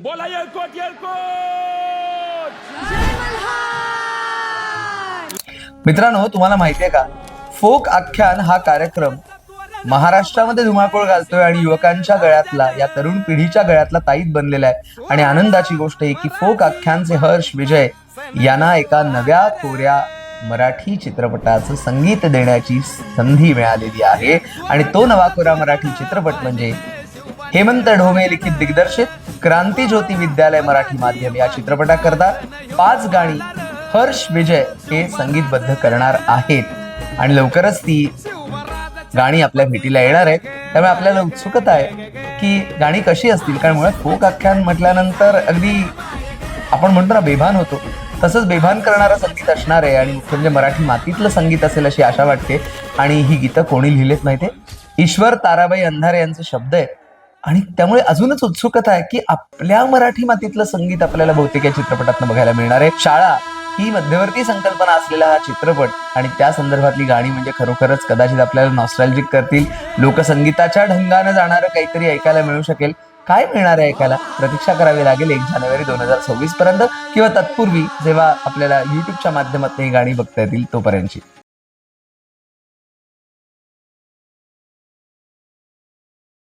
बोला येळकोट येळकोट. मित्रांनो, तुम्हाला माहिती आहे का, फोक आख्यान हा कार्यक्रम महाराष्ट्रामध्ये धुमाकूळ घालतोय आणि युवकांच्या गळ्यातला, या तरुण पिढीच्या गळ्यातला ताईत बनलेला आहे. आणि आनंदाची गोष्ट आहे की फोक आख्यानचे हर्ष विजय यांना एका नव्या कोऱ्या मराठी चित्रपटाचं संगीत देण्याची संधी मिळालेली आहे. आणि तो नवा कोरा मराठी चित्रपट म्हणजे हेमंत ढोमे लिखित दिग्दर्शित क्रांती ज्योती विद्यालय मराठी माध्यम या चित्रपटाकरता 5 गाणी हर्ष विजय हे संगीतबद्ध करणार आहेत आणि लवकरच ती गाणी आपल्या भेटीला येणार आहेत. त्यामुळे आपल्याला उत्सुकता आहे की गाणी कशी असतील, कारण मुळात फोक आख्यान म्हटल्यानंतर अगदी आपण म्हणतो ना बेभान होतो, तसंच बेभान करणारं संगीत असणार आहे आणि मुख्य म्हणजे मराठी मातीतलं संगीत असेल अशी आशा वाटते. आणि ही गीतं कोणी लिहिलेत माहितीये? ईश्वर ताराबाई अंधारे यांचे शब्द आहेत. आणि त्यामुळे अजूनच उत्सुकता आहे की आपल्या मराठी मातीतलं संगीत आपल्याला बहुतेक या चित्रपटातनं बघायला मिळणार आहे. शाळा ही मध्यवर्ती संकल्पना असलेला हा चित्रपट आणि त्या संदर्भातली गाणी म्हणजे खरोखरच कदाचित आपल्याला नॉस्टॅल्जिक करतील. लोकसंगीताच्या ढंगानं जाणारं काहीतरी ऐकायला मिळू शकेल. काय मिळणार आहे ऐकायला? प्रतीक्षा करावी लागेल 1 जानेवारी 2026 पर्यंत, किंवा तत्पूर्वी जेव्हा आपल्याला युट्यूबच्या माध्यमातून ही गाणी बघता येतील तोपर्यंतची.